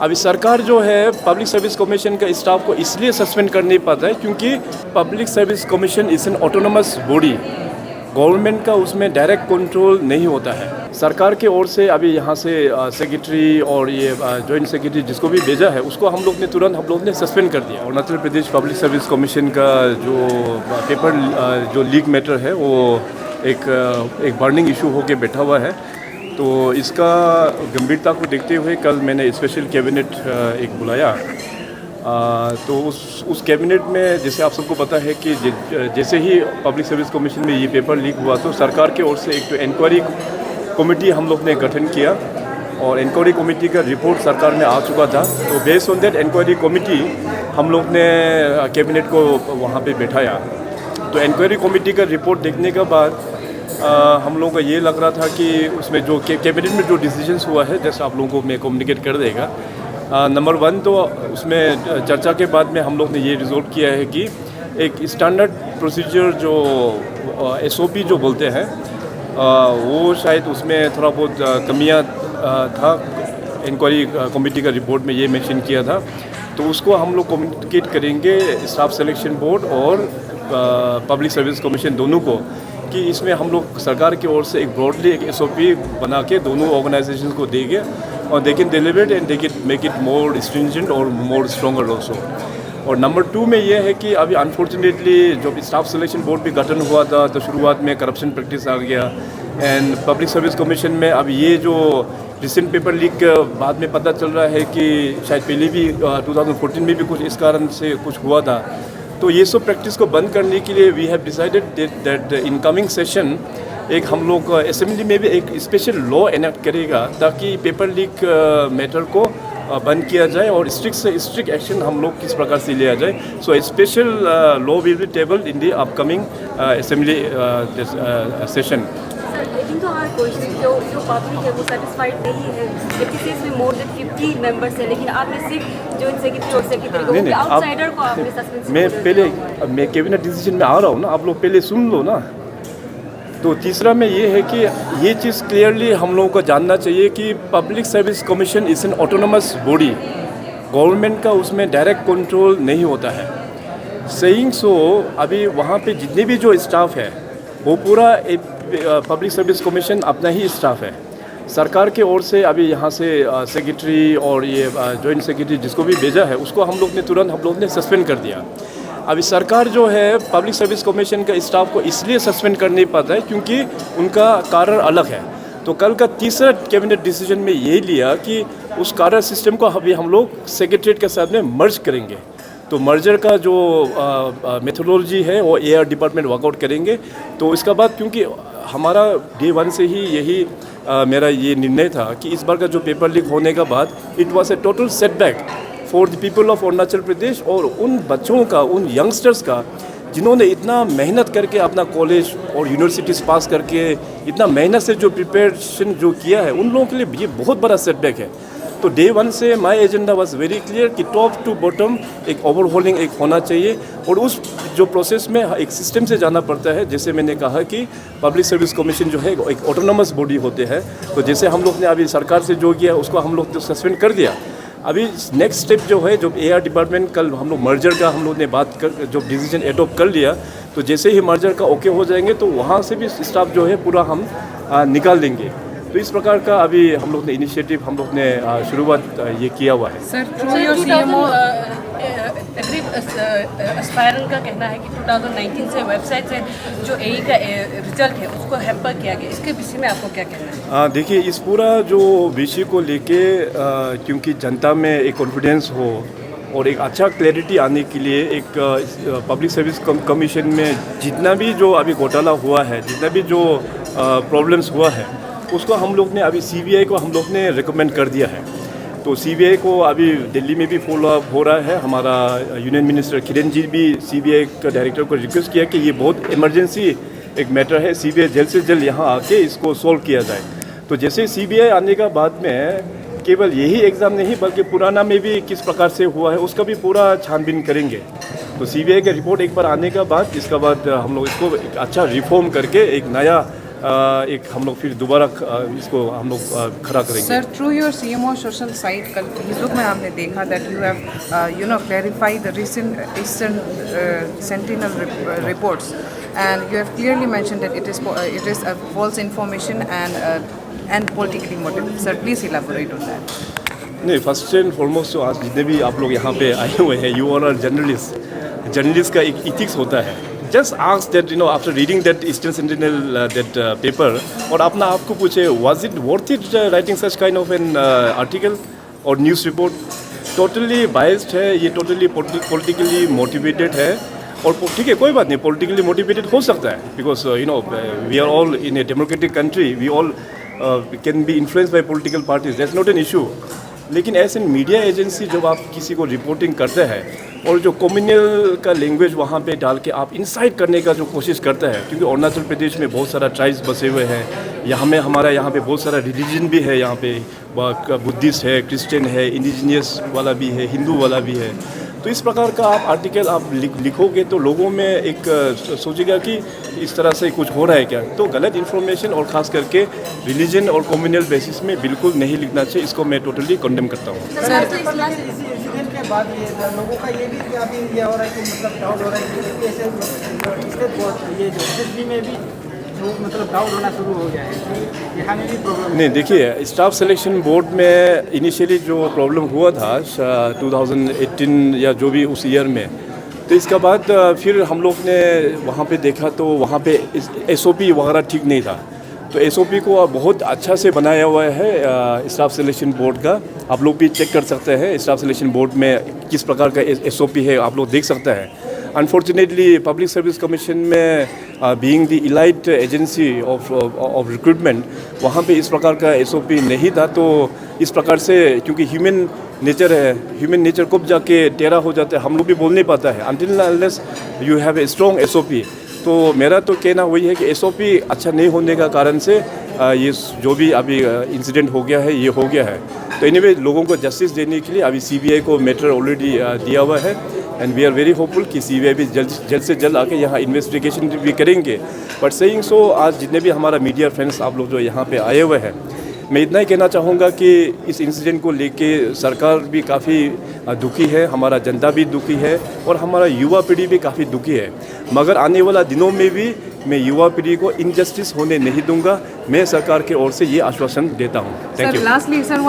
अभी सरकार जो है पब्लिक सर्विस कमीशन का स्टाफ को इसलिए सस्पेंड कर नहीं पाता है क्योंकि public service commission is an autonomous body. Government का उसमें डायरेक्ट कंट्रोल नहीं होता है। सरकार के ओर से अभी यहाँ से सेक्रेटरी और ये जॉइंट सेक्रेटरी जिसको भी भेजा है उसको हम लोग ने सस्पेंड कर दिया। Arunachal Pradesh public service commission का जो पेपर जो लीक मैटर है वो एक बर्निंग इशू होके बैठा हुआ है। तो इसका गंभीरता को देखते हुए कल मैंने स्पेशल कैबिनेट एक बुलाया। तो उस कैबिनेट में जैसे आप सबको पता है कि जैसे ही पब्लिक सर्विस कमीशन में ये पेपर लीक हुआ तो सरकार के ओर से एक तो इंक्वायरी कमेटी हम लोग ने गठन किया और इंक्वायरी कमेटी का रिपोर्ट सरकार में आ चुका था। तो based on that inquiry committee हम लोग ने कैबिनेट को वहाँ पे बैठाया। तो इंक्वायरी कमेटी का रिपोर्ट देखने के बाद हम लोगों को ये लग रहा था कि उसमें जो कैबिनेट में जो डिसीजंस हुआ है जैसे आप लोगों को मैं कम्युनिकेट कर देगा। नंबर 1 तो उसमें चर्चा के बाद में हम लोग ने ये रिजोल्व किया है कि एक स्टैंडर्ड प्रोसीजर जो SOP जो बोलते हैं वो शायद उसमें थोड़ा बहुत कमियां था। इंक्वायरी कमेटी का रिपोर्ट में ये मेंशन किया था। तो उसको हम लोग कम्युनिकेट करेंगे स्टाफ सिलेक्शन बोर्ड और पब्लिक सर्विस कमीशन दोनों को कि इसमें हम लोग सरकार की ओर से एक ब्रॉडली एक SOP बना के दोनों ऑर्गेनाइजेशन को देंगे और they can deliver and they can make it more stringent और मोर स्ट्रॉन्गर ऑल्सो। और नंबर 2 में ये है कि अभी अनफॉर्चुनेटली जब स्टाफ सिलेक्शन बोर्ड भी गठन हुआ था तो शुरुआत में करप्शन प्रैक्टिस आ गया एंड पब्लिक सर्विस कमीशन में अब ये जो रिसेंट पेपर लीक के बाद में पता चल रहा है कि शायद पहले भी 2014 में भी कुछ इस कारण से कुछ हुआ था। तो ये सब प्रैक्टिस को बंद करने के लिए we have decided that in coming session एक हम लोग असेंबली में भी एक स्पेशल लॉ एनेक्ट करेगा ताकि पेपर लीक मैटर को बंद किया जाए और स्ट्रिक्ट से स्ट्रिक्ट एक्शन हम लोग किस प्रकार से लिया जाए। So a special law will be tabled in the upcoming assembly session. लेकिन तो हमारा क्वेश्चन जो पब्लिक है वो सेटिस्फाइड नहीं है। जबकि इसमें मोर देन 50 मेंबर्स हैं लेकिन आपने सिर्फ जो सेक्रेटरी और सेक्रेटरी को आउटसाइडर को आपने सस्पेंड। मैं कैबिनेट डिसीजन में आ रहा हूँ ना, आप लोग पहले सुन लो ना। तो तीसरा में ये है कि ये चीज़ क्लियरली हम लोगों को जानना चाहिए कि public service commission is an autonomous body. Government का उसमें डायरेक्ट कंट्रोल नहीं होता है। सेइंग सो अभी वहाँ पे जितने भी जो स्टाफ है वो पूरा पब्लिक सर्विस कमीशन अपना ही स्टाफ है। सरकार के ओर से अभी यहाँ से सेक्रेटरी और ये जॉइंट सेक्रेटरी जिसको भी भेजा है उसको हम लोग ने सस्पेंड कर दिया। अभी सरकार जो है पब्लिक सर्विस कमीशन का स्टाफ को इसलिए सस्पेंड कर नहीं पाता है क्योंकि उनका कारण अलग है। तो कल का तीसरा कैबिनेट डिसीजन में ये लिया कि उस कार्य सिस्टम को अभी हम लोग सेक्रेटरीट के साथ में मर्ज करेंगे। तो मर्जर का जो मेथोडोलॉजी है वो AR डिपार्टमेंट वर्कआउट करेंगे। तो इसका बाद क्योंकि हमारा Day 1 से ही यही मेरा ये निर्णय था कि इस बार का जो पेपर लीक होने के बाद it was a total setback for the people of Arunachal Pradesh और उन बच्चों का, उन यंगस्टर्स का जिन्होंने इतना मेहनत करके अपना कॉलेज और यूनिवर्सिटीज़ पास करके इतना मेहनत से जो प्रिपरेशन जो किया है उन लोगों के लिए ये बहुत बड़ा सेटबैक है। तो Day 1 से my agenda was very clear कि टॉप टू बॉटम एक ओवरहॉलिंग एक होना चाहिए और उस जो प्रोसेस में एक सिस्टम से जाना पड़ता है। जैसे मैंने कहा कि पब्लिक सर्विस कमीशन जो है एक ऑटोनोमस बॉडी होते हैं। तो जैसे हम लोग ने अभी सरकार से जो किया उसको हम लोग तो सस्पेंड कर दिया। अभी नेक्स्ट स्टेप जो है जो AR डिपार्टमेंट कल हम लोग मर्जर का हम लोग ने बात कर जो डिसीजन एडॉप्ट कर लिया। तो जैसे ही मर्जर का ओके हो जाएंगे तो वहाँ से भी स्टाफ जो है पूरा हम निकाल देंगे। तो इस प्रकार का अभी हम लोग ने इनिशिएटिव हम लोग ने शुरुआत ये किया हुआ है। सर CMO एस्पायरल का कहना है कि 2019 से वेबसाइट से जो AE का रिजल्ट है उसको हैम्पर किया गया। इसके विषय में आपको क्या कहना है? देखिए इस पूरा जो विषय को लेके क्योंकि जनता में एक कॉन्फिडेंस हो और एक अच्छा क्लैरिटी आने के लिए एक पब्लिक सर्विस कमीशन में जितना भी जो अभी घोटाला हुआ है, जितना भी जो प्रॉब्लम्स हुआ है उसको हम लोग ने अभी CBI को हम लोग ने रिकमेंड कर दिया है। तो CBI को अभी दिल्ली में भी फॉलो अप हो रहा है। हमारा यूनियन मिनिस्टर किरण जी भी CBI का डायरेक्टर को रिक्वेस्ट किया कि ये बहुत इमरजेंसी एक मैटर है, CBI जल्द से जल्द यहाँ आके इसको सॉल्व किया जाए। तो जैसे CBI आने का बाद में केवल यही एग्ज़ाम नहीं बल्कि पुराना में भी किस प्रकार से हुआ है उसका भी पूरा छानबीन करेंगे। तो CBI का रिपोर्ट एक बार आने का बाद इसका बाद हम लोग इसको एक अच्छा रिफॉर्म करके एक नया एक हम लोग फिर दोबारा इसको हम लोग खड़ा करेंगे। Sir, through your CMO social site, कल फेसबुक में आपने देखा that you have clarified the recent Eastern Sentinel reports, and you have clearly mentioned that it is a false information and politically motivated. Sir, please elaborate on that. नहीं, first and foremost तो आज जितने भी आप लोग यहाँ पे आए हुए हैं, यू आर जर्नलिस्ट का एक इथिक्स होता है। Just ask that after reading that eastern sentinel that paper, और अपना आपको पूछे was it worth it writing such kind of an article और न्यूज़ रिपोर्ट। टोटली बायस्ड है ये, टोटली पॉलिटिकली मोटिवेटेड है। और ठीक है, कोई बात नहीं, पॉलिटिकली मोटिवेटेड हो सकता है, because we are all in a democratic country, we all can be influenced by political parties, that's not an issue. लेकिन एज एन मीडिया एजेंसी जब आप किसी को रिपोर्टिंग करते हैं और जो कम्युनल का लैंग्वेज वहाँ पे डाल के आप इंसाइट करने का जो कोशिश करते हैं, क्योंकि अरुणाचल प्रदेश में बहुत सारा ट्राइब्स बसे हुए हैं, हमारा यहाँ पे बहुत सारा रिलीजन भी है, यहाँ पे बुद्धिस्ट है, क्रिश्चियन है, इंडिजिनियस वाला भी है, हिंदू वाला भी है। तो इस प्रकार का आप आर्टिकल आप लिखोगे तो लोगों में एक सोचेगा कि इस तरह से कुछ हो रहा है क्या। तो गलत इन्फॉर्मेशन और ख़ास करके रिलीजन और कम्युनल बेसिस में बिल्कुल नहीं लिखना चाहिए, इसको मैं टोटली कंडेम करता हूँ। इंसिडेंट के बाद ये लोगों का ये भी अभी ये हो रहा है कि मतलब डाउट हो रहा है कि ऐसे स्टेट बोर्ड ये जो एसएसबी में भी जो मतलब डाउट होना शुरू हो गया है कि यहाँ में भी प्रॉब्लम नहीं, देखिए, स्टाफ सिलेक्शन बोर्ड में इनिशियली जो प्रॉब्लम हुआ था 2018 या जो भी उस ईयर में, तो इसके बाद फिर हम लोग ने वहाँ पे देखा तो वहाँ पे एसओपी वगैरह ठीक नहीं था। तो एसओपी को बहुत अच्छा से बनाया हुआ है स्टाफ सिलेक्शन बोर्ड का, आप लोग भी चेक कर सकते हैं स्टाफ सिलेक्शन बोर्ड में किस प्रकार का एसओपी है, आप लोग देख सकते हैं। अनफॉर्चुनेटली पब्लिक सर्विस कमीशन में being the elite agency of recruitment, वहाँ पे इस प्रकार का एसओपी नहीं था। तो इस प्रकार से क्योंकि ह्यूमन नेचर है, ह्यूमन नेचर कब जाके टेढ़ा हो जाता है हम लोग भी बोल नहीं पाता है until unless you have a strong SOP. तो मेरा तो कहना वही है कि एसओपी अच्छा नहीं होने का कारण से ये जो भी अभी इंसिडेंट हो गया है ये हो गया है। तो एनीवे लोगों को जस्टिस देने के लिए अभी सीबीआई को मैटर ऑलरेडी दिया हुआ है, and we are very hopeful कि सीबीआई भी जल्द से जल्द आके यहाँ इन्वेस्टिगेशन भी करेंगे। बट सेइंग सो, आज जितने भी हमारा मीडिया फ्रेंड्स आप लोग जो यहाँ पे आए हुए हैं, मैं इतना ही कहना चाहूँगा कि इस इंसिडेंट को लेके सरकार भी काफ़ी दुखी है, हमारा जनता भी दुखी है और हमारा युवा पीढ़ी भी काफ़ी दुखी है। मगर आने वाला दिनों में भी मैं युवा पीढ़ी को इनजस्टिस होने नहीं दूंगा। मैं सरकार की ओर से ये आश्वासन देता हूँ। Thank you. Sir, lastly, sir, one